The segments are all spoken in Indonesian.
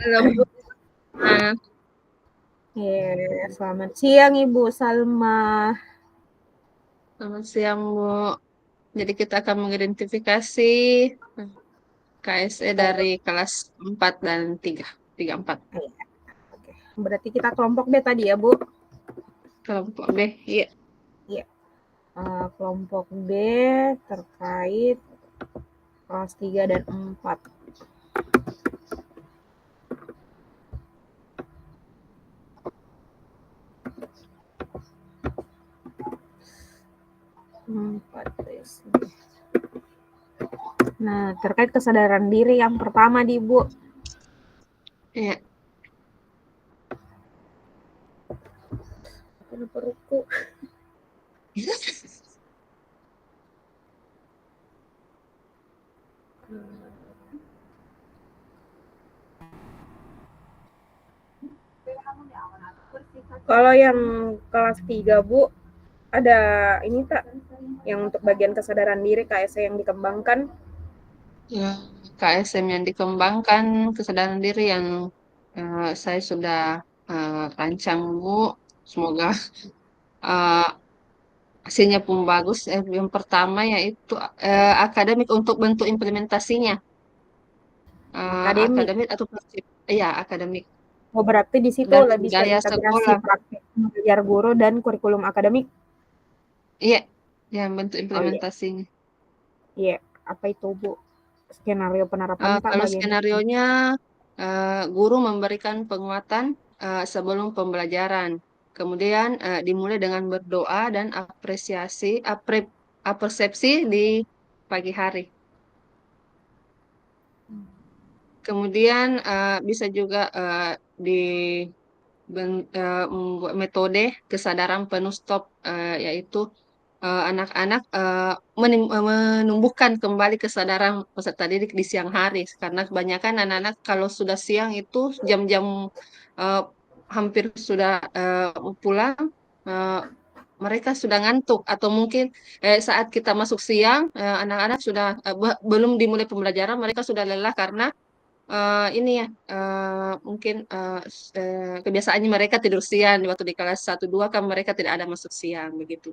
Halo Bu. Nah, Selamat siang Ibu Salma. selamat siang Bu. Jadi kita akan mengidentifikasi KSE Eh, dari kelas 4 dan 3. 3, 4. iya, oke. Berarti kita kelompok B tadi ya Bu? Kelompok B. Iya. Iya. Kelompok B terkait kelas 3 dan 4. Nah, terkait kesadaran diri yang pertama di Bu. Iya. Perutku. Kalau yang kelas 3 Bu, ada ini tak yang untuk bagian kesadaran diri KSE yang dikembangkan? Ya, KSM yang dikembangkan, kesadaran diri yang saya sudah rancang Bu. Semoga eh, hasilnya pun bagus. Yang pertama yaitu akademik untuk bentuk implementasinya. Akademik. Akademik atau prinsip. Iya, akademik. Oh, berarti di situ Dan lebih ke budaya integrasi sekolah. praktek mengajar guru dan kurikulum akademik. Iya, yang bentuk Oh iya, implementasinya. iya. Apa itu Bu? Skenario penerapan tak Kalau bagian itu. skenarionya, guru memberikan penguatan sebelum pembelajaran. Kemudian dimulai dengan berdoa dan apresiasi di pagi hari. Kemudian bisa juga membuat metode kesadaran penuh stop, yaitu anak-anak menumbuhkan kembali kesadaran peserta didik di siang hari karena kebanyakan anak-anak kalau sudah siang itu jam-jam eh, hampir sudah pulang, eh, mereka sudah ngantuk atau mungkin saat kita masuk siang anak-anak sudah belum dimulai pembelajaran mereka sudah lelah karena ini ya mungkin kebiasaannya mereka tidur siang waktu di kelas 1 2 kan mereka tidak ada masuk siang begitu.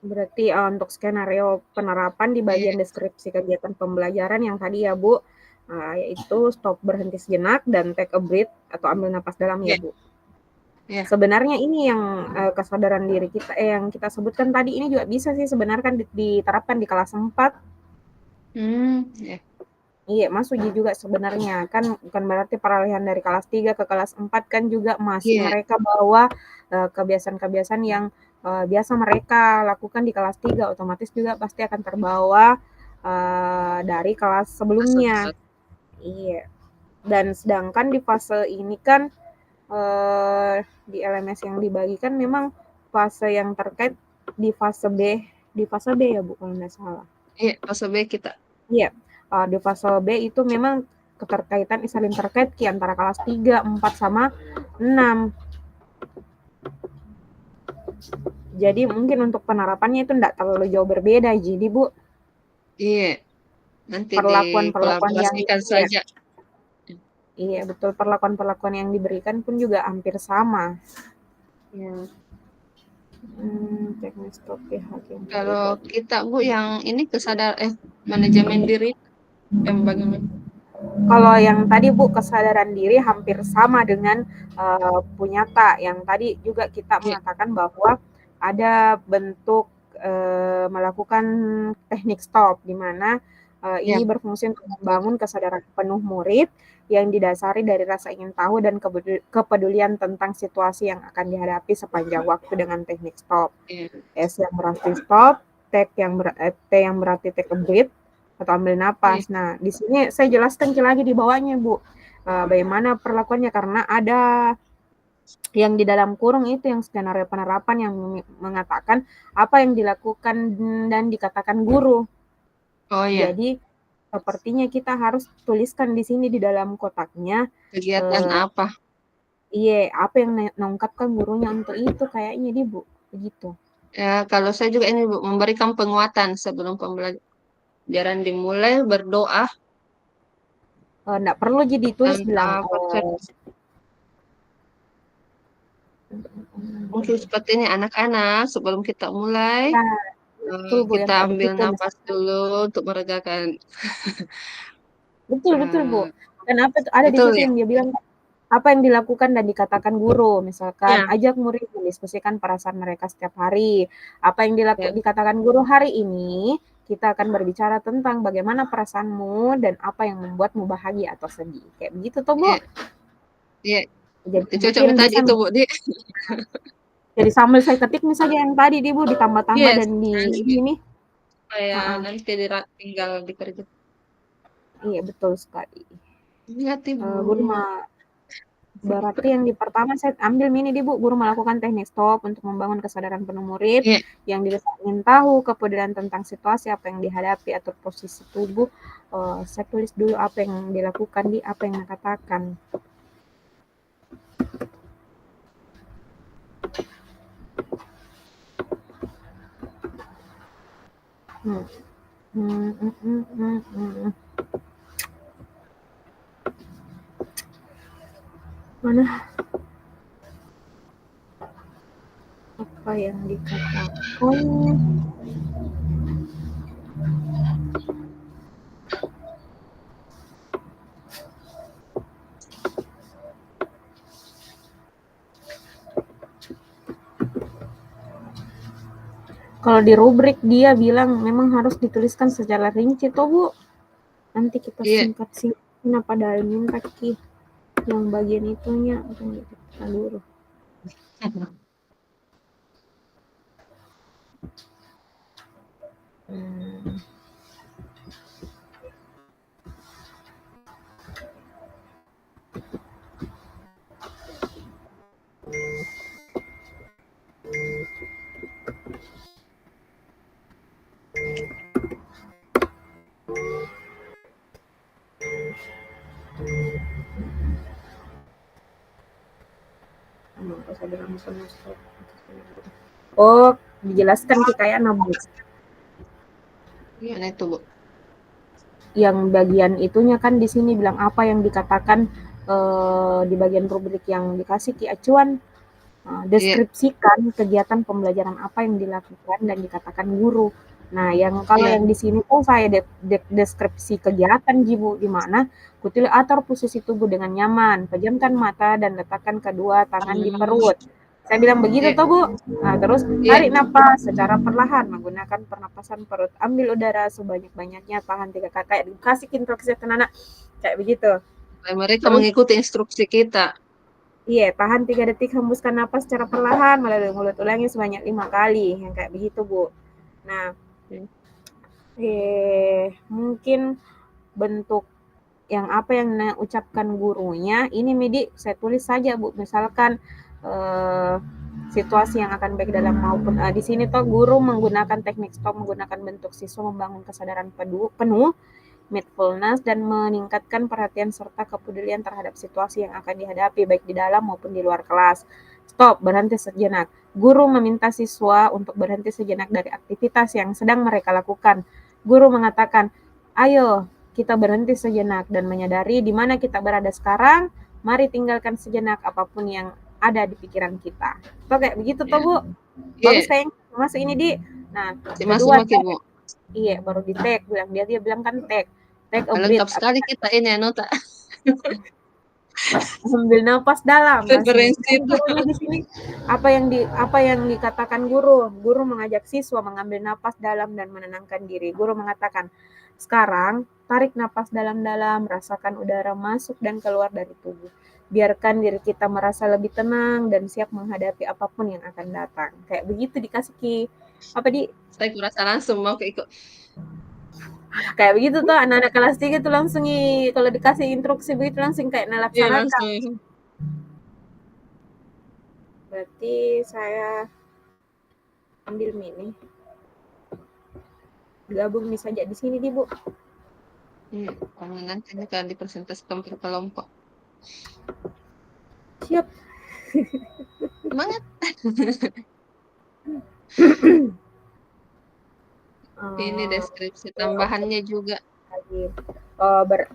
Berarti untuk skenario penerapan di Iya, bagian deskripsi kegiatan pembelajaran yang tadi ya Bu, yaitu stop berhenti sejenak dan take a breath atau ambil napas dalam ya iya, Bu. iya. Sebenarnya ini yang kesadaran diri kita yang kita sebutkan tadi ini juga bisa sih sebenarnya kan diterapkan di kelas 4. Iya, Iya, Mas uji juga sebenarnya. Kan bukan berarti peralihan dari kelas 3 ke kelas 4 kan juga masih iya, mereka bawa kebiasaan-kebiasaan yang biasa mereka lakukan di kelas 3 otomatis juga pasti akan terbawa dari kelas sebelumnya. sebut. Iya. Dan sedangkan di fase ini kan di LMS yang dibagikan memang fase yang terkait di fase B, di fase B ya Bu kalau nggak salah. Iya, fase B kita. Iya, di fase B itu memang keterkaitan saling terkait di antara kelas 3, 4, sama 6. Jadi mungkin untuk penerapannya itu tidak terlalu jauh berbeda. Jadi Bu, Iya, nanti perlakuan-perlakuan yang dikolaborasikan iya, saja. iya betul perlakuan-perlakuan yang diberikan pun juga hampir sama. Ya. Teknis stop pihak yang Kalau terlibat. kita Bu yang ini manajemen diri yang bagaimana? Kalau yang tadi Bu kesadaran diri hampir sama dengan punya tak. Yang tadi juga kita Iya, mengatakan bahwa ada bentuk melakukan teknik stop di mana iya, ini berfungsi untuk betul. membangun kesadaran penuh murid yang didasari dari rasa ingin tahu dan kepedulian tentang situasi yang akan dihadapi sepanjang waktu dengan teknik stop. Iya, S yang berarti stop, T yang berarti take a breath atau ambil iya, napas. Nah, di sini saya jelaskan lagi di bawahnya, Bu. Bagaimana perlakuannya karena ada yang di dalam kurung itu yang skenario penerapan yang mengatakan apa yang dilakukan dan dikatakan guru. oh iya, Jadi sepertinya kita harus tuliskan di sini di dalam kotaknya kegiatan eh, apa? iya apa yang naungkapkan gurunya untuk itu kayaknya di Bu begitu. Ya, kalau saya juga ini Bu, memberikan penguatan sebelum pembelajaran dimulai, berdoa Nggak perlu jadi tulis bilang, mungkin seperti ini anak-anak sebelum kita mulai, ya betul Bu kita yang kayak ambil begitu napas misalkan. dulu untuk meregakan. Betul betul Bu. eh, Dan apa tuh ada di betul situ ya? yang dia bilang apa yang dilakukan dan dikatakan guru, misalkan Ya, ajak murid mendiskusikan perasaan mereka setiap hari. Apa yang ya, dikatakan guru hari ini, kita akan berbicara tentang bagaimana perasaanmu dan apa yang membuatmu bahagia atau sedih. Kayak begitu tuh, Bu. ya, ya. Jadi Itu mungkin cocok tadi bisa itu Bu, di. jadi sambil saya ketik misalnya yang tadi di Bu ditambah-tambah Yes, dan di nanti ini nih. supaya Heeh. nanti tinggal dikerjakan. Iya betul sekali. Lihat Ibu. Guru Berarti yang di pertama saya ambil mini di Bu, guru melakukan teknik stop untuk membangun kesadaran penuh murid Iya, yang ingin tahu kepedulian tentang situasi apa yang dihadapi atau posisi tubuh. Saya tulis dulu apa yang dilakukan di apa yang dikatakan. Hmm. Hmm, hmm, hmm, hmm, hmm. Mana apa yang dikatakan? Kalau di rubrik dia bilang memang harus dituliskan secara rinci toh Bu. Nanti kita iya. singkat sih. Kenapa dari minta ki yang bagian itunya kita dulu. Hmm. Oh, dijelaskan Ki kayak nabung. Gimana itu Bu? Yang bagian itunya kan di sini bilang apa yang dikatakan di bagian rubrik yang dikasih Ki Acuan. Iya, Deskripsikan kegiatan pembelajaran apa yang dilakukan dan dikatakan guru. Nah, yang kalau iya. yang di sini tuh saya deskripsi kegiatan Jibu di mana kutil atur posisi tubuh dengan nyaman, pejamkan mata dan letakkan kedua tangan di perut. Saya bilang begitu Iya, toh Bu. Nah, terus iya. tarik napas secara perlahan menggunakan pernapasan perut. Ambil udara sebanyak-banyaknya, tahan 3 kali. Kayak dikasih instruksi ke anak kayak begitu. Supaya mereka Terus mengikuti instruksi kita. iya, tahan 3 detik, hembuskan napas secara perlahan melalui mulut, ulangi sebanyak 5 kali, yang kayak begitu, Bu. Nah, Iya. mungkin bentuk yang apa yang ucapkan gurunya, ini Midi saya tulis saja, Bu. Misalkan eh, situasi yang akan baik dalam maupun di sini toh guru menggunakan teknik stop menggunakan bentuk siswa membangun kesadaran penuh mindfulness dan meningkatkan perhatian serta kepedulian terhadap situasi yang akan dihadapi baik di dalam maupun di luar kelas. Stop, berhenti sejenak. Guru meminta siswa untuk berhenti sejenak dari aktivitas yang sedang mereka lakukan. Guru mengatakan, "Ayo, kita berhenti sejenak dan menyadari di mana kita berada sekarang. Mari tinggalkan sejenak apapun yang ada di pikiran kita." Tuh kayak begitu tuh, Iya. Bu. Bagus Iya. kayak masuk ini di. Nah, Masih masuk kedua makin Bu. iya baru di tag bilang dia bilang kan tag take a breath Lengkap sekali kita ini Anota. ambil nafas dalam. Nah, Referensi kan itu. gurunya di sini apa yang dikatakan guru mengajak siswa mengambil nafas dalam dan menenangkan diri. Guru mengatakan, "Sekarang tarik nafas dalam-dalam, rasakan udara masuk dan keluar dari tubuh. Biarkan diri kita merasa lebih tenang dan siap menghadapi apapun yang akan datang." Kayak begitu dikasih Ki. Apa di Saya kurasa langsung mau ikut. kayak begitu tuh anak-anak kelas 3 tuh langsung kalau dikasih instruksi begitu langsung kayak Iya melaksanakan. langsung. Berarti saya ambil mini, gabung nih saja di sini, Bu. Iya. Karena nanti ini akan dipresentasikan per kelompok. Siap. Semangat. Ini Eh, deskripsi oke tambahannya juga. lagi. Eh, ber-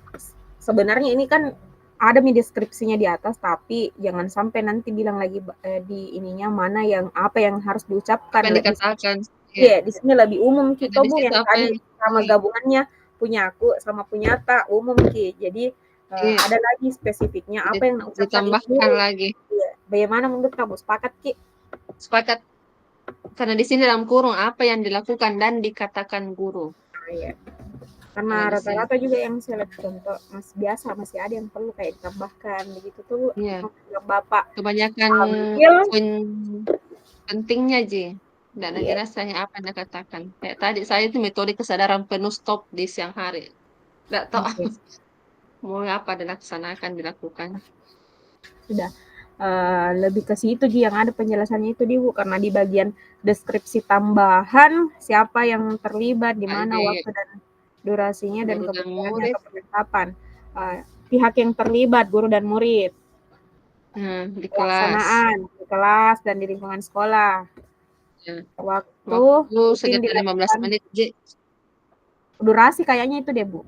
Sebenarnya ini kan ada nih deskripsinya di atas, tapi jangan sampai nanti bilang lagi di ininya mana yang apa yang harus Apa diucapkan. yang Di sini, dikatakan? Ya, iya, di sini lebih umum ada kita di Bu situ yang apa tadi yang sama iya, gabungannya punya aku sama punya tak umum Ki. Jadi iya, ada lagi spesifiknya apa yang diucapkan itu ditambahkan dulu. lagi. Iya. Bagaimana menurut kamu? Sepakat Ki? Sepakat. Karena di sini dalam kurung apa yang dilakukan dan dikatakan guru. Nah, iya. Karena Kalau di sini. rata-rata juga yang saya lihat contoh mas biasa masih ada yang perlu kayak ditambahkan begitu tuh Iya, yang bapak kebanyakan ambil. poin pentingnya, Ji. Dan lagi Iya, rasanya apa yang dikatakan. Kayak tadi saya itu metode kesadaran penuh stop di siang hari. Nggak tahu oke, mau apa dilaksanakan, dilakukan. sudah. Lebih ke situ Ji yang ada penjelasannya itu di Bu karena di bagian deskripsi tambahan siapa yang terlibat di mana Ada waktu dan durasinya dan guru dan kebutuhannya murid. atau perlengkapan. Pihak yang terlibat guru dan murid, Nah, di kelas. pelaksanaan di kelas dan di lingkungan sekolah, Ya. waktu Waktu rutin sekitar 15 dilakukan, menit, Ji. durasi kayaknya itu deh Bu.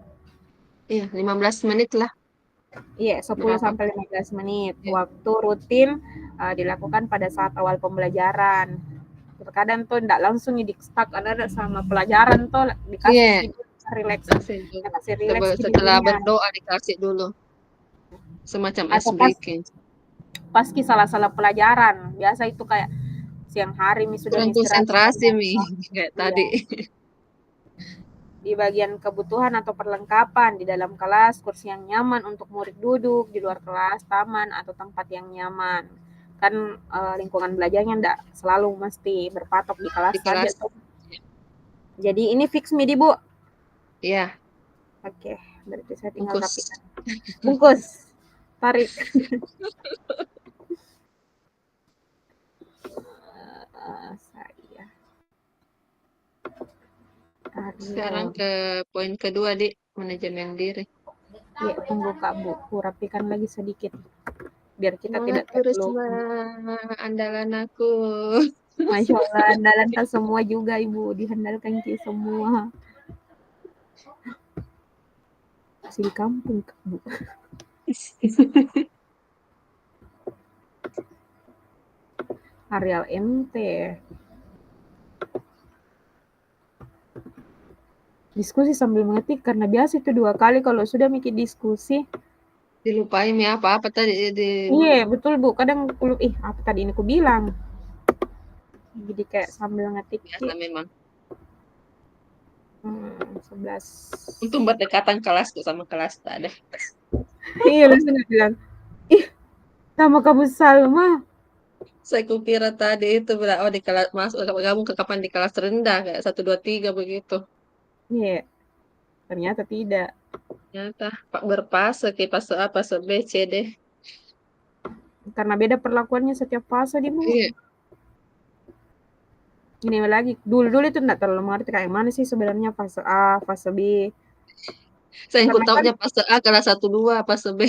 Iya, 15 menit lah. Iya, 10 Berapa? sampai 15 menit. Ya. Waktu rutin dilakukan pada saat awal pembelajaran. Terkadang tuh enggak langsung stuck ada sama pelajaran tuh dikasih Iya, tidur relax, kasih dulu. kasih relax ke Setelah dirinya. berdoa dikasih dulu. Semacam ice Atau breaking. paski salah-salah pelajaran. Biasa itu kayak siang hari sudah Kurang istirahat konsentrasi, Mi. sebentar. Kayak Iya, tadi. di bagian kebutuhan atau perlengkapan di dalam kelas, kursi yang nyaman untuk murid duduk, di luar kelas, taman atau tempat yang nyaman. Kan lingkungan belajarnya enggak selalu mesti berpatok di kelas Di saja kelas. tuh. Jadi ini fix midi Bu. Iya, Oke, berarti saya tinggal bungkus. rapikan. Bungkus, tarik. Saya Sekarang Ariel. ke poin kedua, Dik. Manajemen diri. Ya, tunggu Kak Bu, ku rapikan lagi sedikit biar kita Semangat tidak Bu terlalu. Risma, andalan aku. Masya Allah, andalan semua juga Ibu, dihandalkan Ki semua. Masih di kampung Kak Bu. Ariel MT. Diskusi sambil mengetik karena biasa itu 2 kali kalau sudah mikir diskusi. Dilupain ya apa-apa tadi di Iya, betul Bu. Kadang apa tadi ini ku bilang. Jadi kayak sambil ngetik biasa Ki. memang. 11. Untung berdekatan kelas tuh sama kelas tak ada. Iya, langsung bilang, ih, nama kamu Salma. Saya kukira tadi itu bilang, oh di kelas masuk kamu ke kapan di kelas rendah kayak 1 2 3 begitu. Iya, ternyata tidak. Ternyata Pak berfase ke fase A, fase B, C, D. Karena beda perlakuannya setiap fase di Bu. Iya. Ini lagi, dulu-dulu itu enggak terlalu mengerti kayak mana sih sebenarnya fase A, fase B. Saya yang ku Karena kan, tahunya fase A kelas 1 2, fase B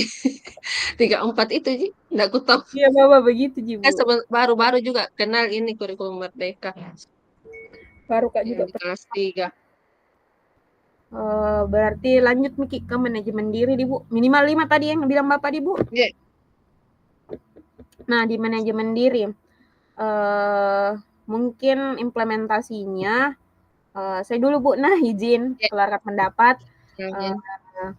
3 4 itu sih. Enggak ku tahu. iya Bapak begitu Ji Kan Bu. baru-baru juga kenal ini kurikulum Merdeka Baru Kak yang juga. di kelas 3. Berarti lanjut Miki ke manajemen diri di Bu. Minimal 5 tadi yang bilang Bapak di Bu. Iya. Nah, di manajemen diri, eh mungkin implementasinya, saya dulu Bu, nah izin Iya. keluarkan pendapat. Iya. Eh,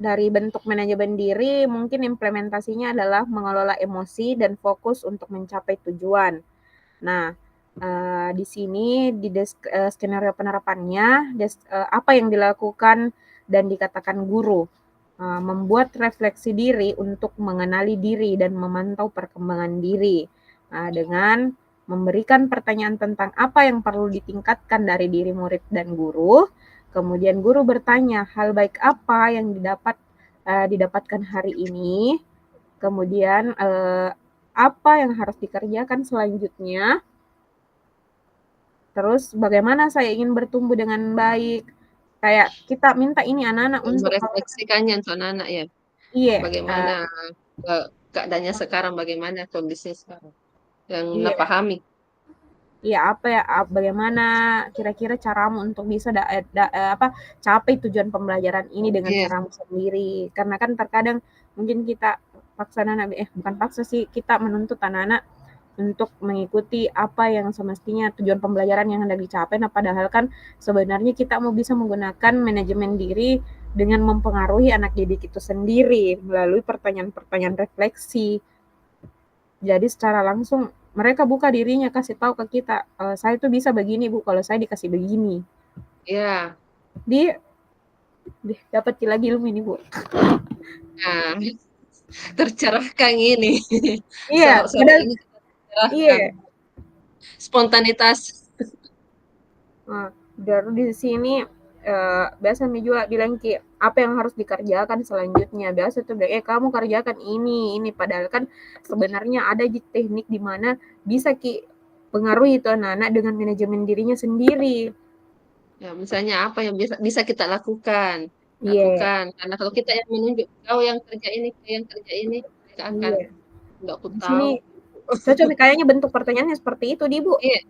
dari bentuk manajemen diri, mungkin implementasinya adalah mengelola emosi dan fokus untuk mencapai tujuan. Nah, di sini di skenario penerapannya, apa yang dilakukan dan dikatakan guru, membuat refleksi diri untuk mengenali diri dan memantau perkembangan diri. Nah, dengan memberikan pertanyaan tentang apa yang perlu ditingkatkan dari diri murid dan guru, kemudian guru bertanya hal baik apa yang didapatkan hari ini, kemudian apa yang harus dikerjakan selanjutnya, terus bagaimana saya ingin bertumbuh dengan baik. Kayak kita minta ini anak-anak untuk Merefleksikannya untuk anak-anak ya. iya, Bagaimana keadaannya sekarang, bagaimana kondisi sekarang yang iya, pahami. ya apa ya, bagaimana kira-kira caramu untuk bisa capai tujuan pembelajaran ini dengan Iya, caramu sendiri. Karena kan terkadang mungkin kita paksa anak, bukan paksa sih, kita menuntut anak-anak untuk mengikuti apa yang semestinya tujuan pembelajaran yang hendak dicapai. Nah, padahal kan sebenarnya kita mau bisa menggunakan manajemen diri dengan mempengaruhi anak didik itu sendiri melalui pertanyaan-pertanyaan refleksi. Jadi secara langsung mereka buka dirinya kasih tahu ke kita, saya tuh bisa begini Bu, kalau saya dikasih begini. iya. Dia dapat lagi ilmu ini Bu. Nah, tercerahkan ini. Iya, Sore padahal ini kita tercerahkan. iya. Spontanitas. Nah, dari di sini biasa nih juga bilang ki apa yang harus dikerjakan selanjutnya. Biasa tuh bilang, kamu kerjakan ini. Padahal kan sebenarnya ada teknik di mana bisa ki pengaruhi itu anak-anak dengan manajemen dirinya sendiri. Ya, misalnya apa yang bisa bisa kita lakukan? Iya, yeah, Lakukan. Karena kalau kita yang menunjuk, kau yang kerja ini, kau yang kerja ini, mereka akan, iya. Yeah. nggak aku Di sini tahu. cocok kayaknya bentuk pertanyaannya seperti itu, di Bu. Iya,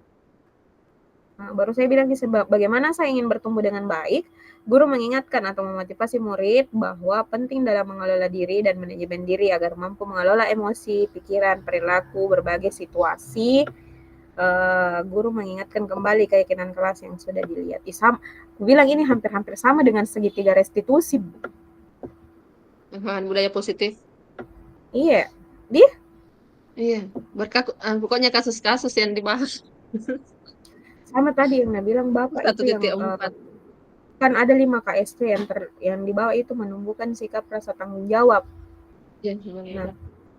Nah, baru saya bilang sebab bagaimana saya ingin bertumbuh dengan baik, guru mengingatkan atau memotivasi murid bahwa penting dalam mengelola diri dan manajemen diri agar mampu mengelola emosi, pikiran, perilaku, berbagai situasi. Guru mengingatkan kembali keyakinan kelas yang sudah dilihat. Aku bilang ini hampir-hampir sama dengan segitiga restitusi. budaya positif. Iya, dia Iya, pokoknya kasus-kasus yang dibahas. sama tadi yang bilang bapak Satu itu yang titik empat. kan ada 5 KST yang di bawah itu menumbuhkan sikap rasa tanggung jawab. Ya, Nah, gimana?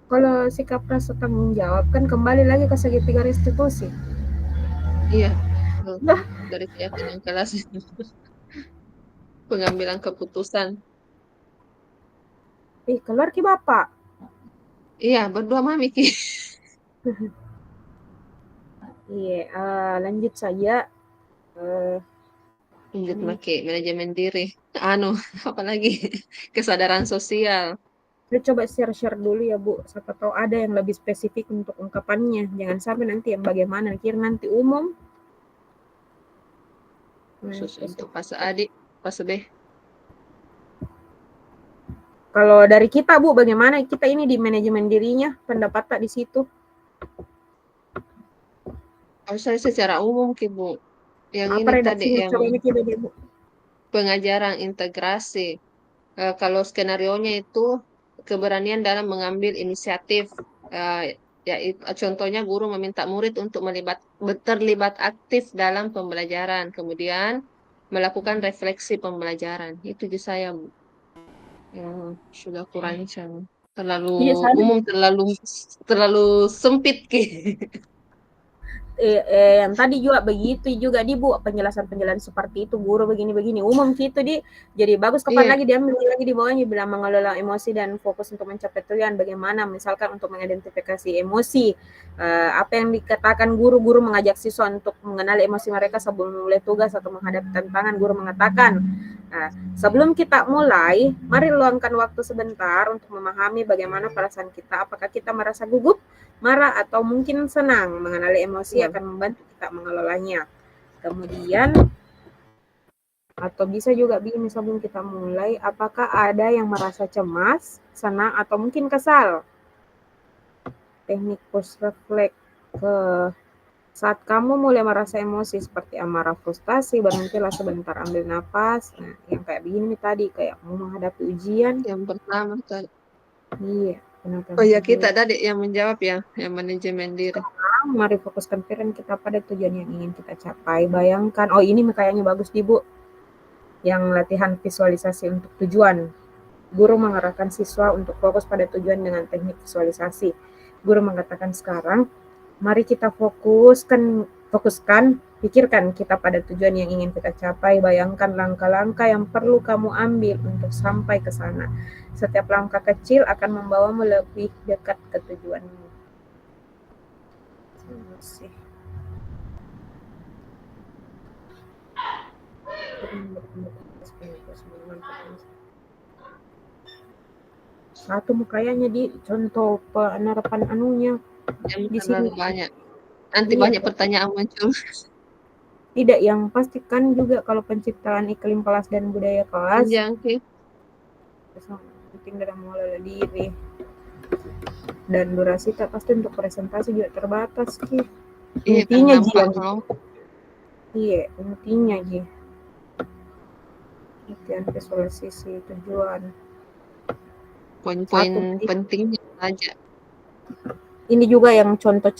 kalau sikap rasa tanggung jawab kan kembali lagi ke segitiga restitusi. Iya, betul. Lah, Dari keyakinan kelas, pengambilan keputusan. keluar ki bapak. Iya, berdua mami Ki. Iya, lanjut saja. Uh, Lanjut make manajemen diri. Anu, apalagi kesadaran sosial. Kita coba share-share dulu ya Bu. Siapa tahu ada yang lebih spesifik untuk ungkapannya. Jangan sampai nanti yang bagaimana. Kira nanti umum. Khusus untuk fase adik, fase B. Kalau dari kita Bu, bagaimana kita ini di manajemen dirinya? Pendapat tak di situ? Harus saya secara umum Ki Bu. Yang Apa ini tadi redaksinya? yang Coba ini kita Bu. pengajaran integrasi. Kalau skenario-nya itu keberanian dalam mengambil inisiatif. Ya, contohnya guru meminta murid untuk terlibat aktif dalam pembelajaran, kemudian melakukan refleksi pembelajaran. Itu di saya Bu, yang sudah kurancang. Terlalu Iya, sana umum, terlalu terlalu sempit Ki. yang tadi juga begitu juga di Bu, penjelasan-penjelasan seperti itu, guru begini-begini, umum gitu di. Jadi bagus kapan Iya, lagi dia ambil lagi di bawahnya bilang mengelola emosi dan fokus untuk mencapai tujuan. Bagaimana misalkan untuk mengidentifikasi emosi, apa yang dikatakan guru mengajak siswa untuk mengenali emosi mereka sebelum mulai tugas atau menghadapi tantangan. Guru mengatakan, nah, sebelum kita mulai, mari luangkan waktu sebentar untuk memahami bagaimana perasaan kita. Apakah kita merasa gugup, marah, atau mungkin senang. Mengenali emosi iya. akan membantu kita mengelolanya. Kemudian, atau bisa juga begini sebelum kita mulai, apakah ada yang merasa cemas, senang, atau mungkin kesal? Teknik post reflect ke saat kamu mulai merasa emosi seperti amarah, frustasi, berhentilah sebentar, ambil nafas. Nah, yang kayak begini tadi, kayak mau menghadapi ujian. Yang pertama tadi. Iya, Oh penataan ya, kita tujuan. tadi yang menjawab ya, yang manajemen diri. Sekarang mari fokuskan pikiran kita pada tujuan yang ingin kita capai. Bayangkan, oh ini kayaknya bagus di Bu, yang latihan visualisasi untuk tujuan. Guru mengarahkan siswa untuk fokus pada tujuan dengan teknik visualisasi. Guru mengatakan sekarang, mari kita fokuskan, pikirkan kita pada tujuan yang ingin kita capai. Bayangkan langkah-langkah yang perlu kamu ambil untuk sampai ke sana. Setiap langkah kecil akan membawamu lebih dekat ke tujuanmu. Terima kasih. Satu kayaknya di contoh penerapan anunya Yang di sini. terlalu banyak. Nanti Iya, banyak pertanyaan muncul. tidak, yang pastikan juga kalau penciptaan iklim kelas dan budaya kelas Iya, oke. sangat penting dalam mengelola diri, dan durasi tak pasti untuk presentasi juga terbatas Ki. Iya, kan Intinya Ji nampak yang kelompok. iya, intinya Ji latihan visualisasi tujuan. Poin-poin Satu Ji, pentingnya saja. ini juga yang contoh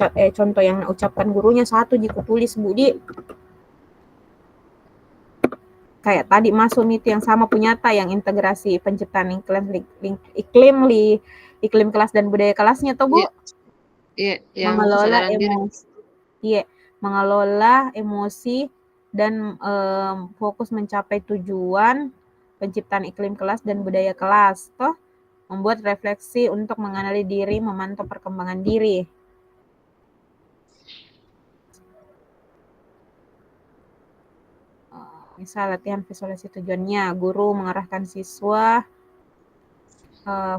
yang ucapkan gurunya satu Ji tulis Budi, kayak tadi masuk itu yang sama punyata yang integrasi penciptaan iklim kelas dan budaya kelasnya tuh Bu, Iya, iya, yang mengelola kesadaran diri. emosi, iya, mengelola emosi dan fokus mencapai tujuan penciptaan iklim kelas dan budaya kelas toh, membuat refleksi untuk mengenali diri, memantau perkembangan diri. Misal latihan visualisasi tujuannya, guru mengarahkan siswa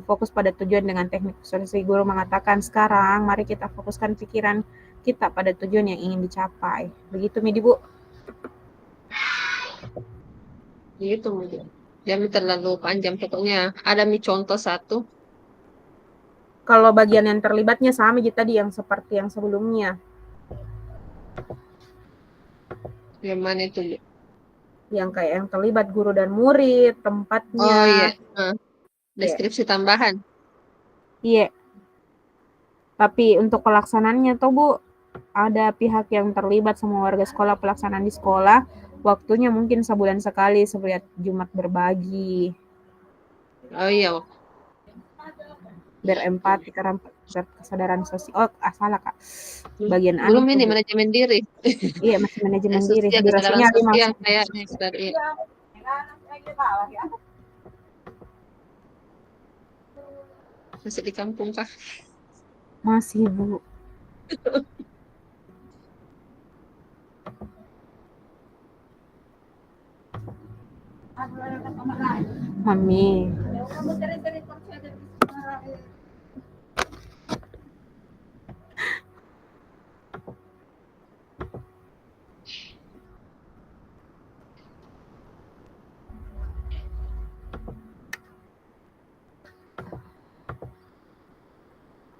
fokus pada tujuan dengan teknik visualisasi. Guru mengatakan, sekarang mari kita fokuskan pikiran kita pada tujuan yang ingin dicapai. Begitu Midi Bu. Gitu mungkin. Jangan terlalu panjang pokoknya. Ada mi contoh satu. Kalau bagian yang terlibatnya sama aja tadi yang seperti yang sebelumnya. Yang mana itu? Yang kayak yang terlibat guru dan murid, Oh iya. tempatnya. Ya, Deskripsi tambahan. iya. Tapi untuk pelaksanaannya tuh Bu, ada pihak yang terlibat, semua warga sekolah, pelaksanaan di sekolah, waktunya mungkin sebulan sekali seperti Jumat berbagi. Oh iya. Berempati karena kesadaran sosial. Oh, salah Kak. Bagian Belum itu ini Bu. manajemen diri. Iya, masih manajemen diri. Sosial, kesadaran Durasinya 5 sosial kayaknya. Dari masih di kampung kah? masih Bu. Mami.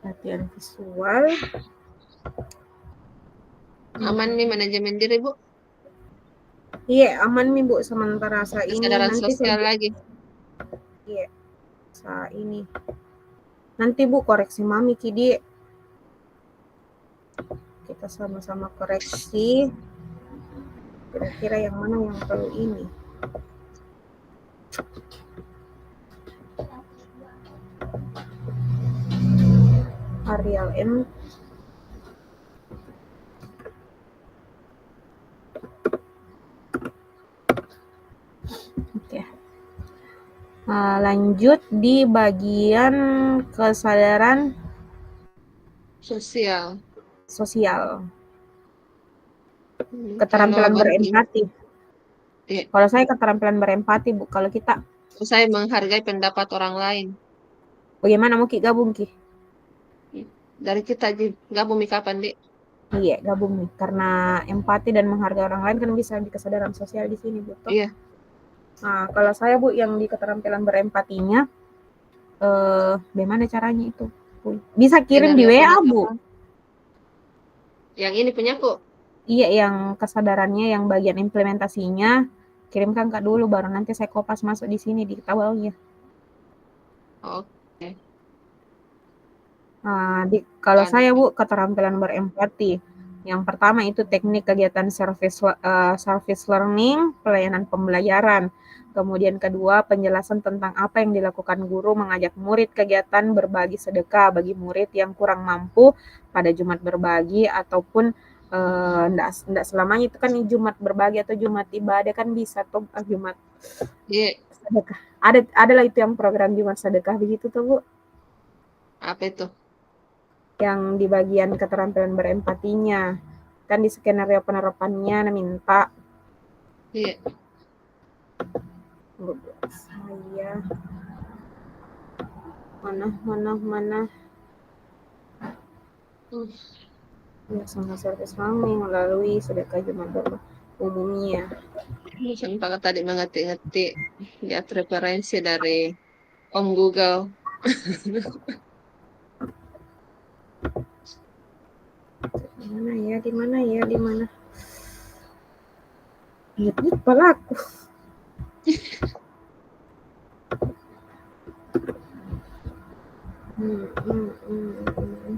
Latihan visual. Aman nih manajemen diri, Bu. Iya, aman nih Bu sementara saat ini. Kesadaran Nanti sosial saya lagi. iya, saat ini. Nanti Bu koreksi Mami Kidi. Kita sama-sama koreksi. Kira-kira yang mana yang perlu ini. Arial M. Oke. Lanjut di bagian kesadaran Sosial. sosial. Kalau Keterampilan bagi, berempati. ya, Kalau saya keterampilan berempati Bu. Kalau kita saya menghargai pendapat orang lain. bagaimana mau Ki gabung Ki? Dari kita aja gabung kapan, Dik? Iya, gabung nih. Karena empati dan menghargai orang lain kan bisa di kesadaran sosial di sini, Bu. Iya. Nah, kalau saya, Bu, yang di keterampilan berempatinya, bagaimana caranya itu? Bisa kirim di Skenario WA, Bu. penerapan. Yang ini punya kok. Iya, yang kesadarannya, yang bagian implementasinya, kirimkan Kak dulu, baru nanti saya kopas masuk di sini, di tabelnya. Oke. Nah, kalau Kan. saya Bu, keterampilan berempati. Yang pertama itu teknik kegiatan service learning, pelayanan pembelajaran. Kemudian kedua, penjelasan tentang apa yang dilakukan guru mengajak murid kegiatan berbagi sedekah bagi murid yang kurang mampu pada Jumat berbagi ataupun enggak selamanya itu kan Jumat berbagi atau Jumat ibadah kan bisa tuh Jumat Iya. sedekah. Adalah itu yang program Jumat sedekah begitu tuh Bu. Apa itu? Yang di bagian keterampilan berempatinya kan di skenario penerapannya minta Iya. saya mana Melaksanakan service rounding melalui sedekah Jumat umumnya. Sempat tadi mengerti-ngerti lihat referensi dari Om Google. Di mana ya? Di mana ya? Di mana? Ingat kepala aku. Hmm, hmm, hmm, hmm.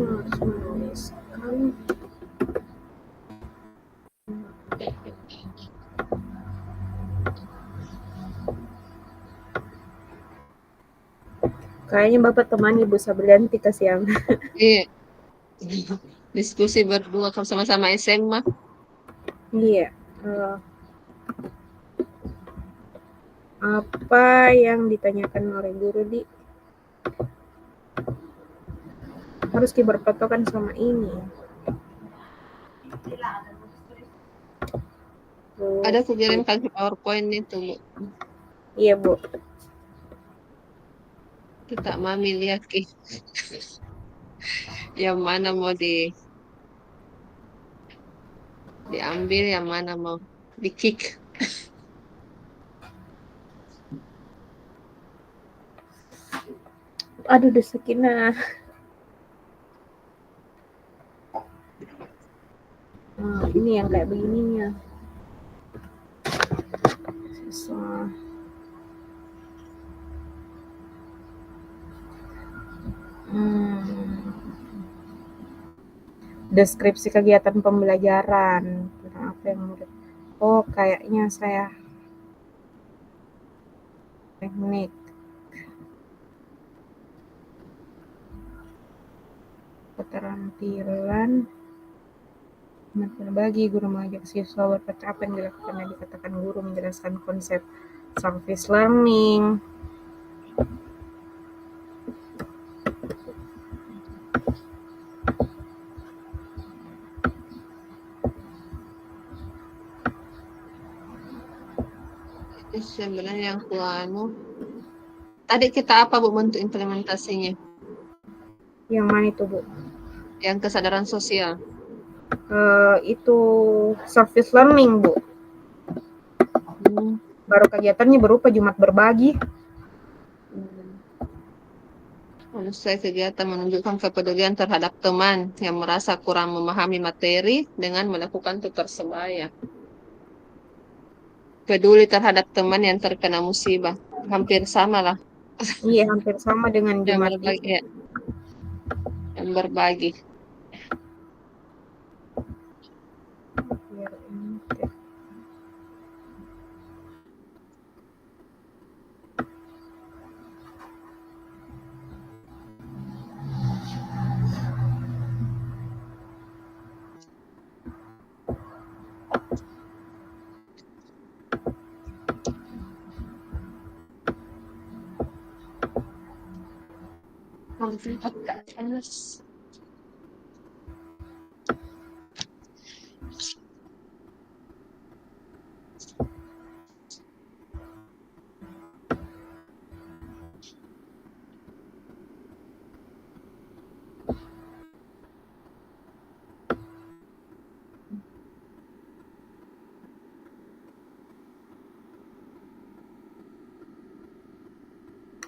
Harus menuliskan. Kayaknya Bapak teman Ibu Sabrianti kasihan. Iya. Diskusi berdua sama-sama SMA. Iya. Apa yang ditanyakan oleh guru di harus berpatokan sama ini. Ada aku kirimkan ke PowerPoint itu, Bu. Iya, Bu. Kita mami lihat yang mana mau diambil, yang mana mau di-kick. Aduh, Sakina. Ini yang kayak begininya. Susah. Deskripsi kegiatan pembelajaran. Apa yang murid? Oh, kayaknya saya teknik. Keterampilan berbagi, guru mengajak siswa berkata apa yang dilakukan dan dikatakan guru, menjelaskan konsep service learning. Itu sebenarnya yang kuanu. Tadi kita apa, Bu, bentuk implementasinya? Yang mana itu, Bu? Yang kesadaran sosial. Itu service learning, Bu. Baru kegiatannya berupa Jumat berbagi. Selesai kegiatan menunjukkan kepedulian terhadap teman yang merasa kurang memahami materi dengan melakukan tutor sebaya. Peduli terhadap teman yang terkena musibah. Hampir sama lah. Iya, hampir sama dengan Yang Jumat berbagi, itu. ya. Yang berbagi.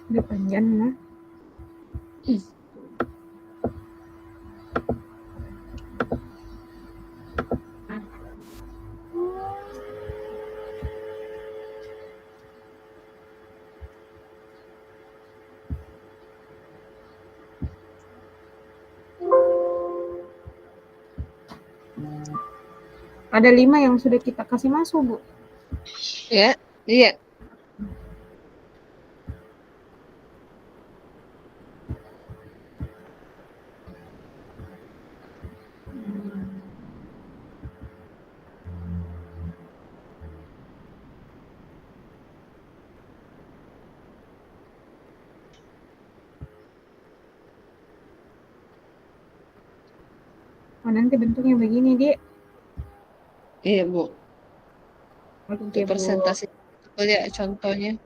Udah panjang lah. Ada 5 yang sudah kita kasih masuk, Bu. Ya, iya. Oh, nanti bentuknya begini, Dek. Iya, Bu. Oke, Untuk Bu. presentasi. Lihat contohnya.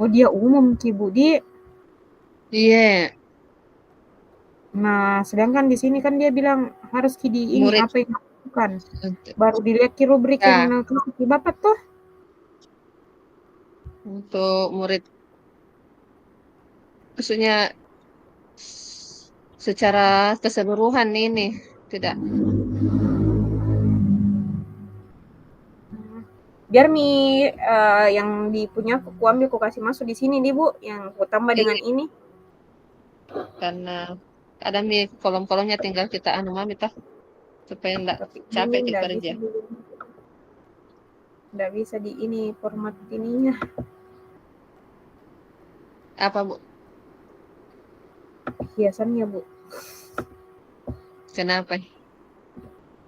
Oh, dia umum Ki Budi. Iya, Nah, sedangkan di sini kan dia bilang harus Ki di ini murid apa yang dilakukan. untuk Baru dilihat Ki rubrik yang ya, kasih Ki Bapak tuh. untuk murid maksudnya secara keseluruhan ini tidak Biar yang dipunya aku ambil aku kasih masuk di sini nih Bu, yang aku tambah dengan iya, ini. karena ada kolom-kolomnya tinggal kita anu mami tah supaya enggak Tapi ini capek kayak kerja. nggak bisa di ini format ininya. Apa Bu? Hiasannya Bu. Kenapa?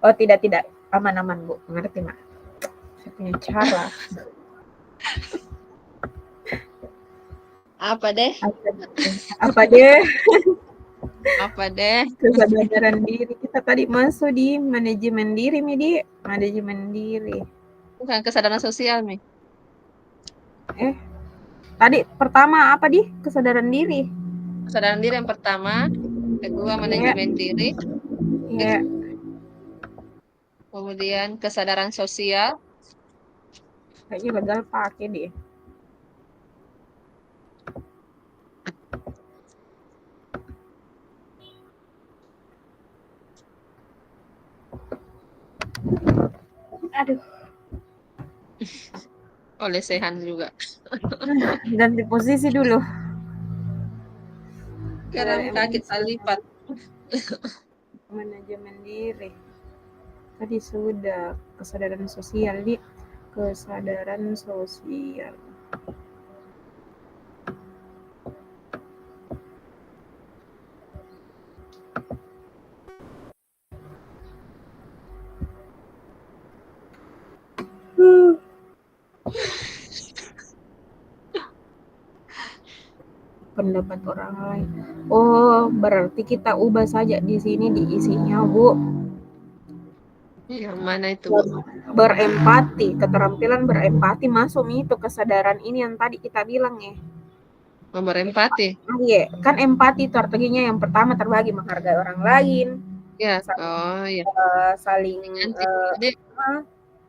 Oh tidak aman-aman Bu, ngerti Mak? Saya punya cara. Apa deh? Apa deh? Apa deh? Kesadaran diri kita tadi masuk di manajemen diri Midi, manajemen diri. Bukan kesadaran sosial nih. Eh, tadi pertama apa di kesadaran diri? Kesadaran diri yang pertama, kedua Ya, manajemen diri, ya. kemudian kesadaran sosial. Kayaknya gagal pakai deh. Aduh, Oleh Sehan juga. ganti posisi dulu. Sekarang Emang kaki tak lipat. manajemen diri. Tadi sudah kesadaran sosial di kesadaran sosial. Pendapat orang lain. Oh, berarti kita ubah saja di sini diisinya, Bu. Yang mana itu, Bu? Berempati, keterampilan berempati masuk itu kesadaran ini yang tadi kita bilang ya. Berempati. Iya, kan empati itu artinya yang pertama terbagi menghargai orang lain, Ya, saling, oh iya. saling Nanti, jadi,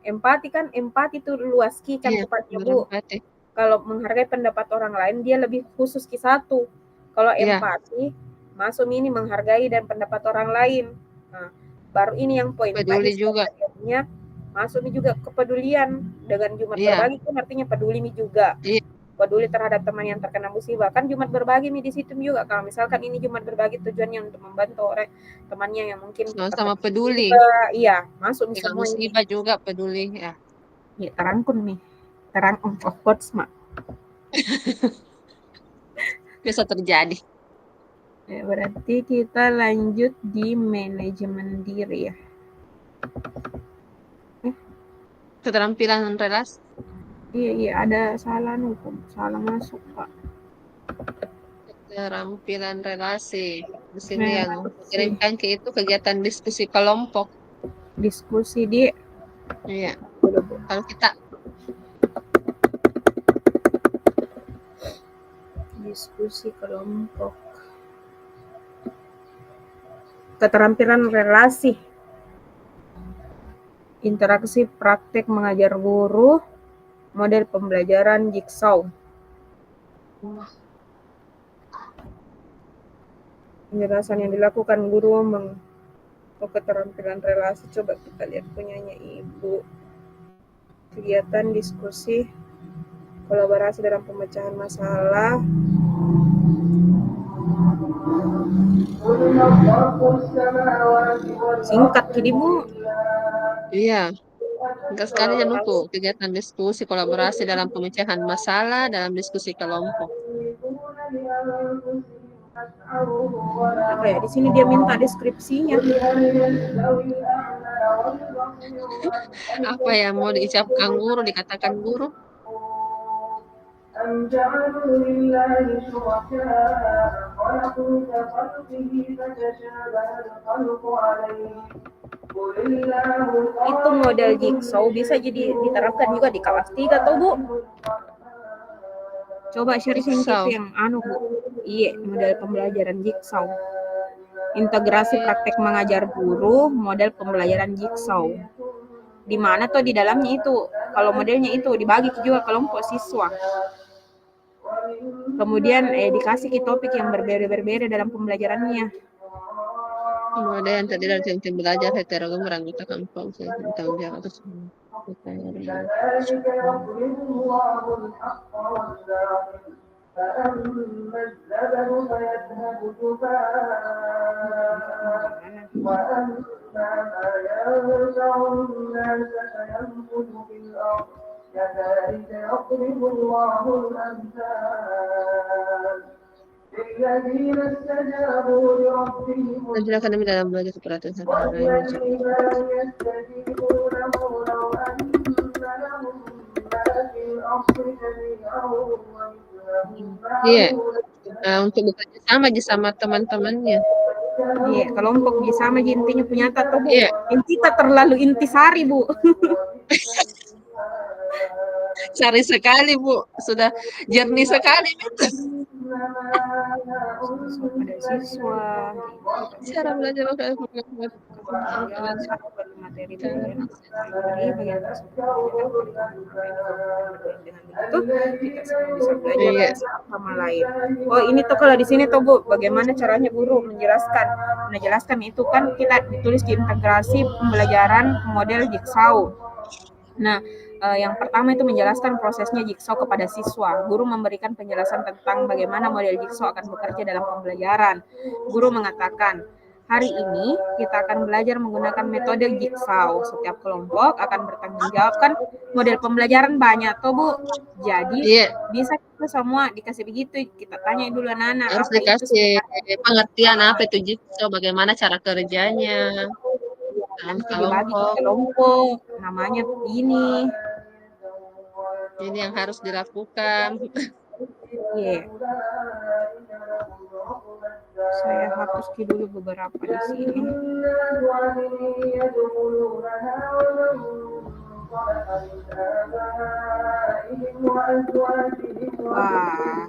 empati kan empati itu luas ki iya, cakupannya Bu. berempati. Kalau menghargai pendapat orang lain dia lebih khusus ki satu. Kalau Iya, empati masuk ini menghargai dan pendapat orang lain. Nah, baru ini yang poin tadi peduli juga. sebenarnya masuk ini juga kepedulian dengan Jumat Iya, berbagi kan artinya peduli ini juga. iya. Peduli terhadap teman yang terkena musibah kan Jumat berbagi nih di situ juga kalau misalkan ini Jumat berbagi tujuannya untuk membantu orang temannya yang mungkin Sama-sama terkena peduli. musibah iya masuk nih Dengan semua ini musibah juga peduli. Ya, ya terangkun nih terang of course mak bisa terjadi. ya, berarti kita lanjut di manajemen diri ya Keterampilan relasi. iya ada salah hukum salah masuk pak Keterampilan relasi. Di sini yang relasi kirimkan ke itu kegiatan diskusi kelompok. diskusi di Iya. Kalau kita diskusi kelompok keterampilan relasi interaksi praktek mengajar guru model pembelajaran jigsaw penjelasan yang dilakukan guru keterampilan relasi coba kita lihat punyanya ibu kegiatan diskusi kolaborasi dalam pemecahan masalah singkat jadi bu iya, singkat sekali ya Nuku. Kegiatan diskusi kolaborasi dalam pemecahan masalah dalam diskusi kelompok. apa ya di sini dia minta deskripsinya Apa yang mau diucapkan guru, dikatakan guru? أم جعلوا لله شركاء خلقوا كخلقه فتشابه الخلق عليهم itu model jigsaw bisa jadi diterapkan juga di kelas 3 tuh Bu Coba searching itu Jigsaw. yang anu Bu. Iya, model pembelajaran Jigsaw. Integrasi praktek mengajar guru, model pembelajaran Jigsaw. Di mana tuh di dalamnya itu, kalau modelnya itu dibagi juga kelompok siswa. Kemudian dikasih ke topik yang berbeda-berbeda dalam pembelajarannya. Ada yang terdiri dari tim belajar heterogen beranggotakan kelompok tanggung jawab atas semua. فأما الزبد فيذهب جفاء وأما ما ينفع الناس فيمكث في الأرض كذلك يضرب الله الأمثال للذين استجابوا لربهم Nanti akan dalam belajar perhatian satu lain. والذين لم يستجيبوا له لو أن لهم ما في الأرض جميعا Iya, untuk bekerja sama aja sama teman-temannya. Iya, kelompok bisa sama intinya punya tato Bu. Iya. Inti tak terlalu intisari Bu. Cari sekali Bu, sudah jernih sekali. Pada siswa. Cara belajar Materi bagian bagian tersebut dengan begitu kita semua bisa belajar sama lain. Oh ini tuh kalau di sini tuh Bu, bagaimana caranya guru menjelaskan itu kan kita ditulis di integrasi pembelajaran model Jigsaw. Nah, yang pertama itu menjelaskan prosesnya Jigsaw kepada siswa. Guru memberikan penjelasan tentang bagaimana model Jigsaw akan bekerja dalam pembelajaran. Guru mengatakan, hari ini kita akan belajar menggunakan metode Jigsaw. Setiap kelompok akan bertanggung jawabkan model pembelajaran banyak tuh Bu. Jadi bisa kita semua dikasih begitu. Kita tanya dulu anak-anak. Harus dikasih pengertian apa itu Jigsaw, bagaimana cara kerjanya. Nanti dibagi ke kelompok, namanya begini. Ini yang harus dilakukan. Iya. Saya hapus dulu beberapa di sini. Wah,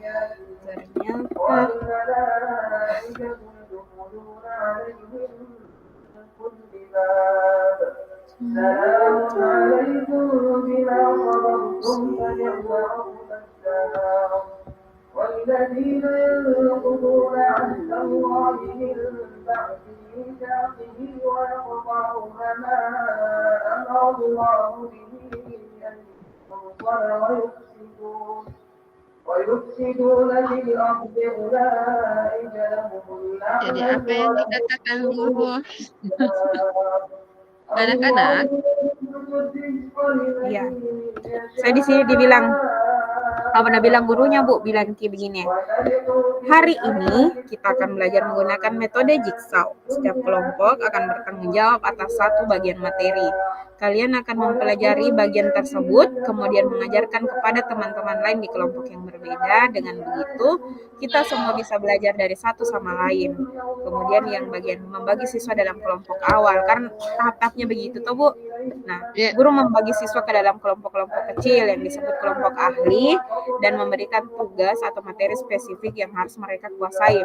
سلام عليكم بما صبرتم فنعم عقبى الدار والذين ينقضون عهد الله من بعد ميثاقه ويقطعون ما أمر الله به أن يوصل ويفسدون في الأرض أولئك لهم اللعنة. Jadi apa yang dikatakan guru? Anak-anak, iya. Saya di sini dibilang, apa bilang gurunya Bu, bilang kayak begini. Hari ini kita akan belajar menggunakan metode Jigsaw. Setiap kelompok akan bertanggung jawab atas satu bagian materi. Kalian akan mempelajari bagian tersebut, kemudian mengajarkan kepada teman-teman lain di kelompok yang berbeda. Dengan begitu, kita semua bisa belajar dari satu sama lain. Kemudian yang bagian membagi siswa dalam kelompok awal, kan tahap-tahapnya begitu toh Bu. Nah, guru membagi siswa ke dalam kelompok-kelompok kecil yang disebut kelompok ahli dan memberikan tugas atau materi spesifik yang harus mereka kuasai.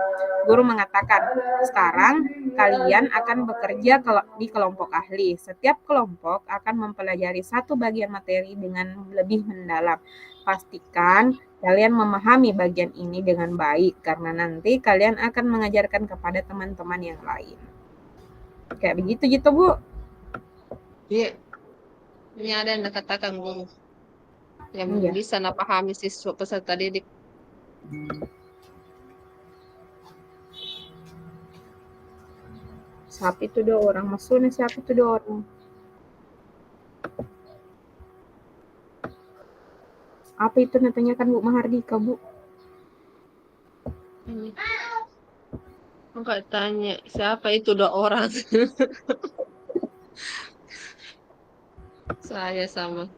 Guru mengatakan, sekarang kalian akan bekerja di kelompok ahli. Setiap kelompok akan mempelajari satu bagian materi dengan lebih mendalam. Pastikan kalian memahami bagian ini dengan baik, karena nanti kalian akan mengajarkan kepada teman-teman yang lain. Kayak begitu gitu, Bu. Iya. Ini ada yang dikatakan guru yang bisa napahami siswa peserta didik. Siapa itu 2 orang? Maksudnya siapa itu 2 orang? Apa itu nanyakan Bu Mahardika, Bu? Enggak tanya, siapa itu 2 orang? Saya sama.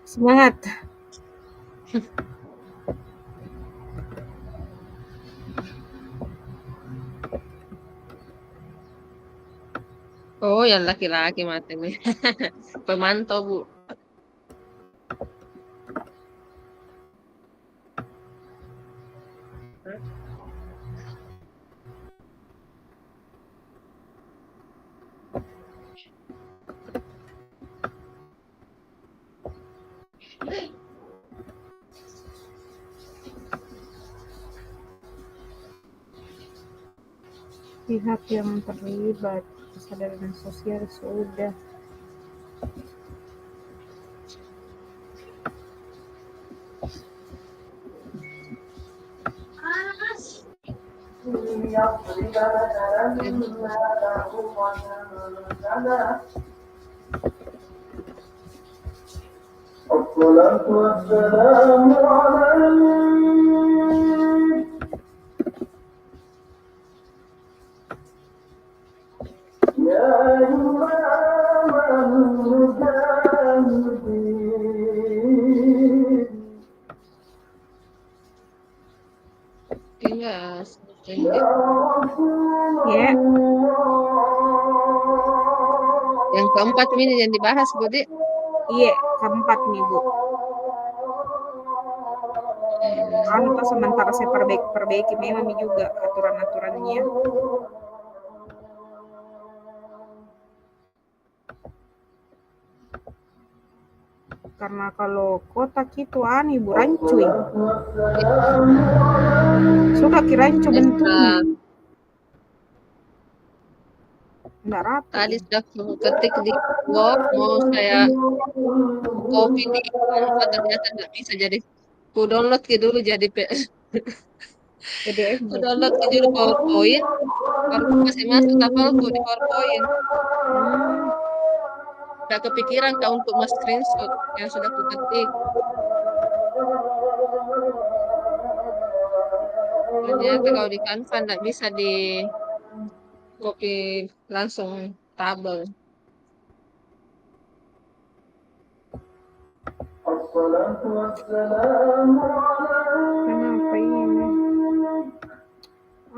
Semangat. Oh, yang laki-laki mati nih. Pemantau, Bu. Pihak yang terlibat kesadaran sosial sudah. الصلاة والسلام عليك يا إمام المجاهدين Iya, يا رسول Ya, yang keempat ini yang dibahas, Bu, Dik. iya, keempat nih, Bu. Anu tuh sementara saya perbaiki memang juga aturan-aturannya. Karena kalau kotak itu Bu rancuy. Suka kirancu bentuknya. Enggak rapi. Tadi sudah aku ketik di Word, mau saya copy di Canva, ternyata nggak bisa. Jadi ku download ke dulu jadi PDF. ku download ke dulu PowerPoint, baru ku kasih masuk tabelku di PowerPoint. Nggak kepikiran Kak untuk screenshot yang sudah ku ketik. Ternyata kalau di Canva nggak bisa di copy langsung tabel. Kenapa ini?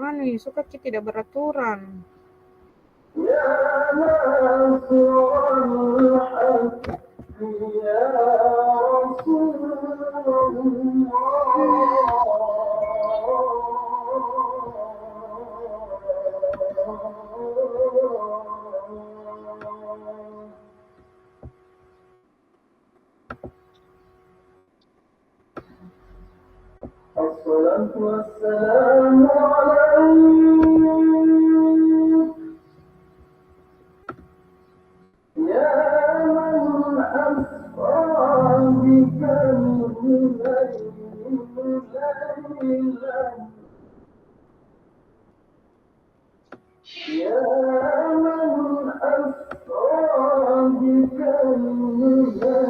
Anu suka kita tidak beraturan. الصلاة والسلام عليك يا من أسرى بك ليلا يا من أسرى بك ليلا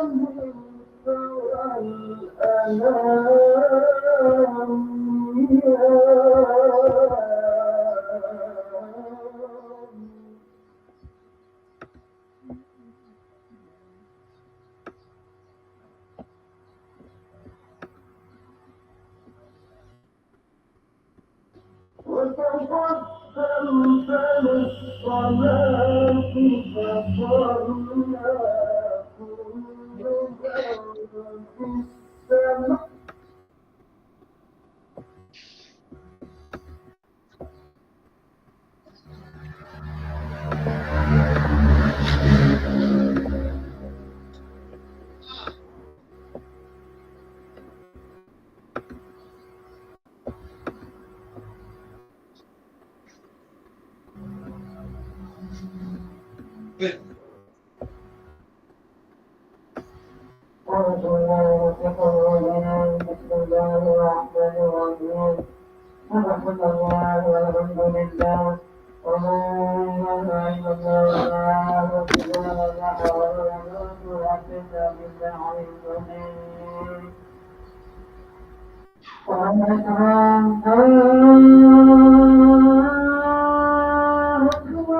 من تمام الأنام وتقدمت للصلاة فصلى كلها في السماء أعوذ بالله من الشيطان الرجيم بسم الله الرحمن الرحيم الحمد لله والحمد لله ولا إله إلا الله سبحان الله ولا قوة إلا بالله العظيم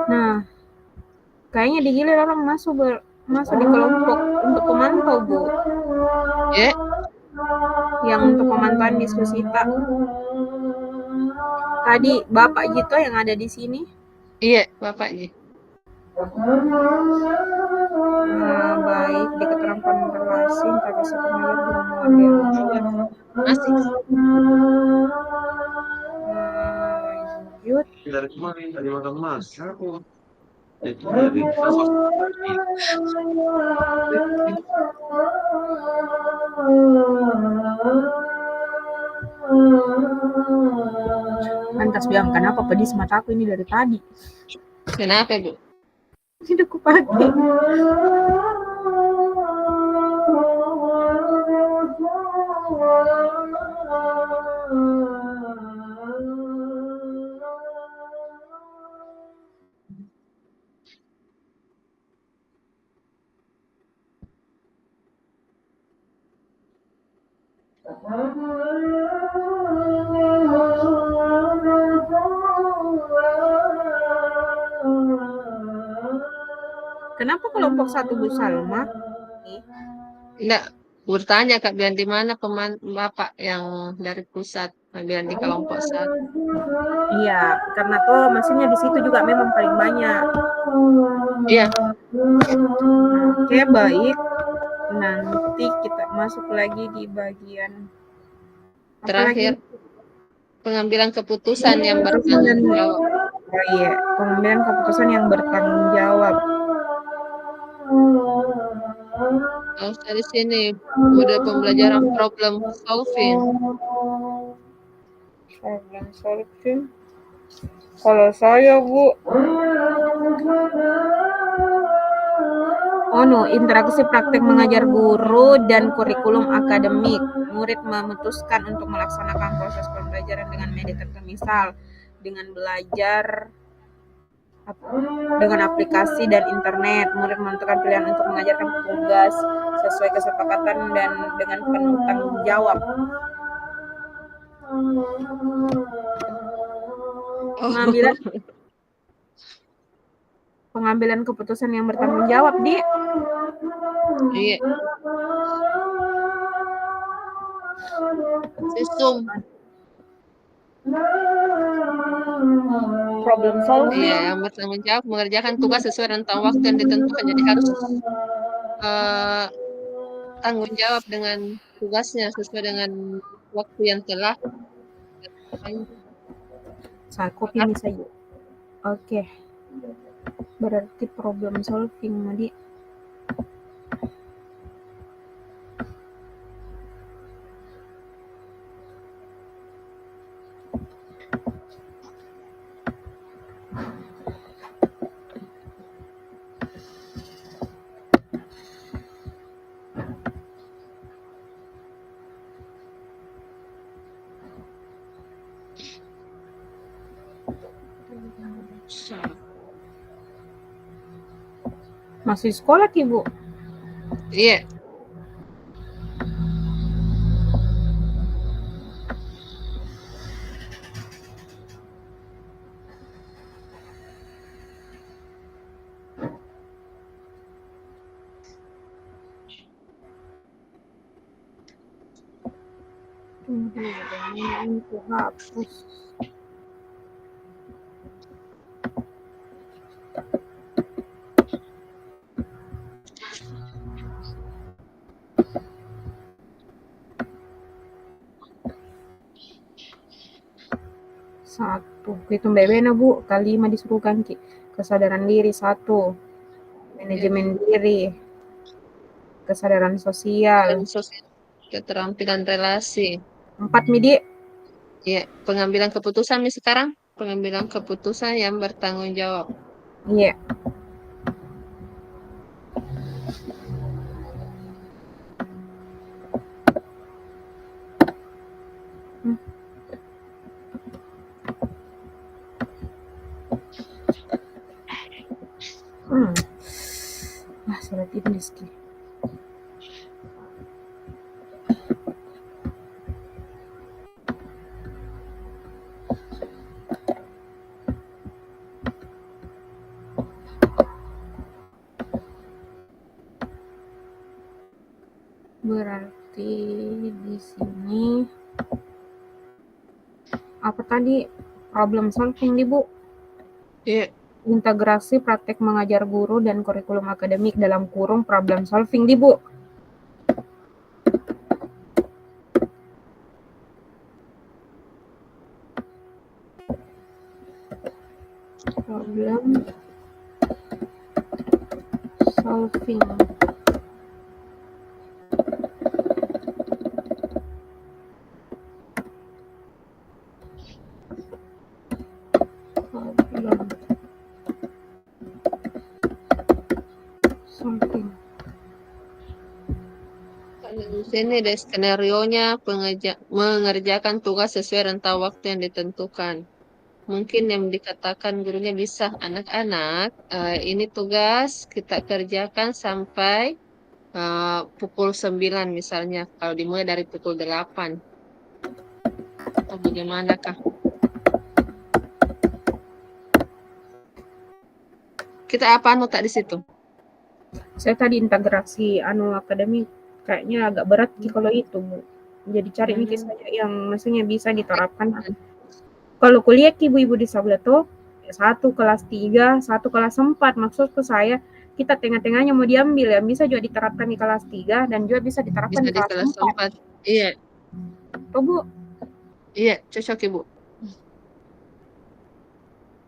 Nah, Kayaknya digilir orang masuk di kelompok untuk pemantau, Bu. Ya, Yang untuk pemantauan diskusi tadi Bapak Jito yang ada di sini. iya bapaknya. Baik di keterampilan relasi tak bisa pengajar guru model. Masih. Lanjut. Dari kemarin tadi makan masak kok. Itu dari Lantas bilang kenapa pedis mataku ini dari tadi? Kenapa, Bu? Tidak kupakai. Kenapa kelompok 1 Bu Salma? Enggak, bertanya Kak Bian di mana Bapak yang dari pusat, Kak Bian di kelompok 1. Iya, karena tuh mesinnya di situ juga memang paling banyak. Iya, Oke, baik. Nanti kita masuk lagi di bagian apa terakhir lagi? pengambilan keputusan yang bertanggung jawab. Oh iya, pengambilan keputusan yang bertanggung jawab. Terus dari sini udah pembelajaran problem solving. Problem solving. Kalau saya, Bu, interaksi praktek mengajar guru dan kurikulum akademik. Murid memutuskan untuk melaksanakan proses pembelajaran dengan media tertentu, misal dengan belajar dengan aplikasi dan internet. Murid menentukan pilihan untuk mengajarkan tugas sesuai kesepakatan dan dengan penuh tanggung jawab. Pengambilan keputusan yang bertanggung jawab, Di. Iya. Sistem. Problem solving. Iya, yang bertanggung jawab mengerjakan tugas sesuai rentang waktu yang ditentukan. Jadi harus tanggung jawab dengan tugasnya sesuai dengan waktu yang telah. Saya copy ini saja. Oke. Berarti problem solving, Madi. Masih sekolah, Ibu? Iya. Ini aku hapus. Satu, hitung bebena, Bu. Kelima disuruhkan kesadaran diri 1, manajemen diri, kesadaran sosial, Keterampilan relasi. 4, Midi. Iya, pengambilan keputusan nih sekarang. Pengambilan keputusan yang bertanggung jawab. Iya. Surat iblis. Berarti di sini apa tadi? Problem solving nih, Bu. Iya. Integrasi praktek mengajar guru dan kurikulum akademik dalam kurung problem solving nih, Bu. Problem solving. Problem solving. Di sini deh skenarionya mengerjakan tugas sesuai rentang waktu yang ditentukan. Mungkin yang dikatakan gurunya bisa, anak-anak, ini tugas kita kerjakan sampai pukul 9 misalnya, kalau dimulai dari pukul 8. Atau bagaimanakah? Kita apa nota di situ? Saya tadi integrasi akademik kayaknya agak berat kalau itu, Bu. Jadi cari mikir saja yang maksudnya bisa diterapkan. Kalau kuliah ibu-ibu di sebelah tuh satu kelas 3, satu kelas 4. Maksudku saya kita tengah-tengahnya mau diambil yang bisa juga diterapkan di kelas 3 dan juga bisa diterapkan Bisa di di kelas kelas 4. 4. Iya, Tuh, Bu, iya, cocok Ibu.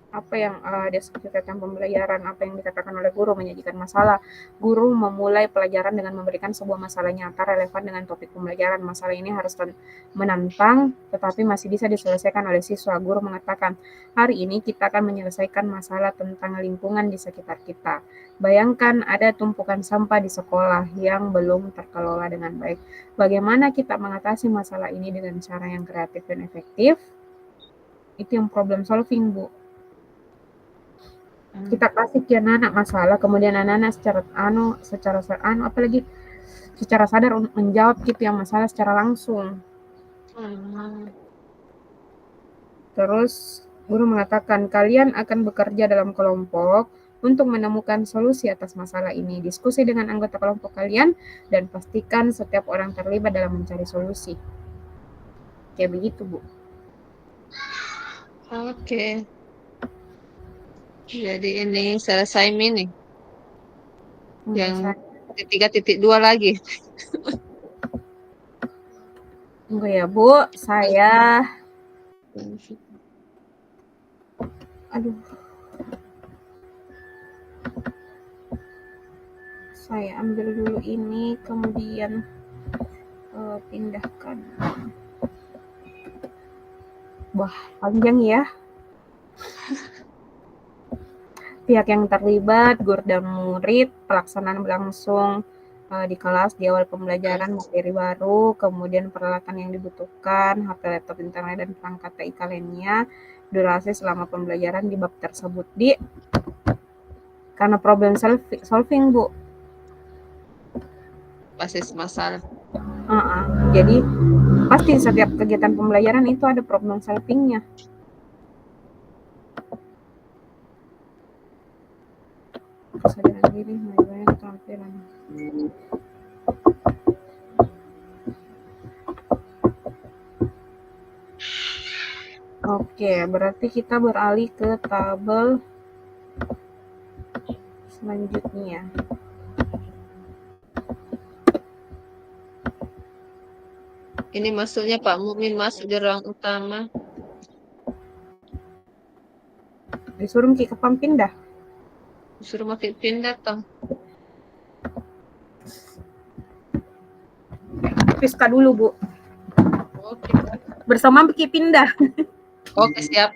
apa yang deskripsikan pembelajaran, apa yang dikatakan oleh guru menyajikan masalah. Guru memulai pelajaran dengan memberikan sebuah masalah nyata relevan dengan topik pembelajaran. Masalah ini harus menantang, tetapi masih bisa diselesaikan oleh siswa. Guru mengatakan, hari ini kita akan menyelesaikan masalah tentang lingkungan di sekitar kita. Bayangkan ada tumpukan sampah di sekolah yang belum terkelola dengan baik. Bagaimana kita mengatasi masalah ini dengan cara yang kreatif dan efektif? Itu yang problem solving, Bu. Kita kasih ke anak-anak masalah, kemudian anak-anak secara sadar untuk menjawab gitu yang masalah secara langsung. Terus guru mengatakan kalian akan bekerja dalam kelompok untuk menemukan solusi atas masalah ini. Diskusi dengan anggota kelompok kalian dan pastikan setiap orang terlibat dalam mencari solusi. Kayak begitu, Bu. Oke. Jadi ini selesai mini. Yang 3.2 lagi. Enggak ya, Bu. Saya ambil dulu ini, kemudian pindahkan. Wah, panjang ya. Pihak yang terlibat, guru dan murid, pelaksanaan berlangsung di kelas di awal pembelajaran materi baru, kemudian peralatan yang dibutuhkan, HP, laptop, internet, dan perangkat TIK lainnya, durasi selama pembelajaran di bab tersebut. Karena problem solving, Bu. Basis masalah. Jadi pasti setiap kegiatan pembelajaran itu ada problem solvingnya. Kesadaran diri, menyebabkan keterampilan. Oke, berarti kita beralih ke tabel selanjutnya. Ini maksudnya Pak Mukmin masuk di ruang utama. Disuruh ke pindah. Disuruh makin pindah toh. Piska dulu, Bu. Oke. Bersama Ki pindah. Oke, siap.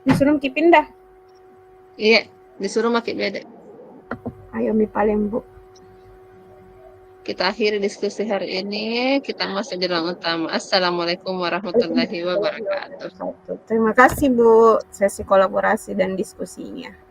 Disuruh ki pindah. Iya, disuruh makin beda. Ayo mi paling Bu. Kita akhiri diskusi hari ini. Kita masuk jalan utama. Assalamualaikum warahmatullahi wabarakatuh. Terima kasih Bu sesi kolaborasi dan diskusinya.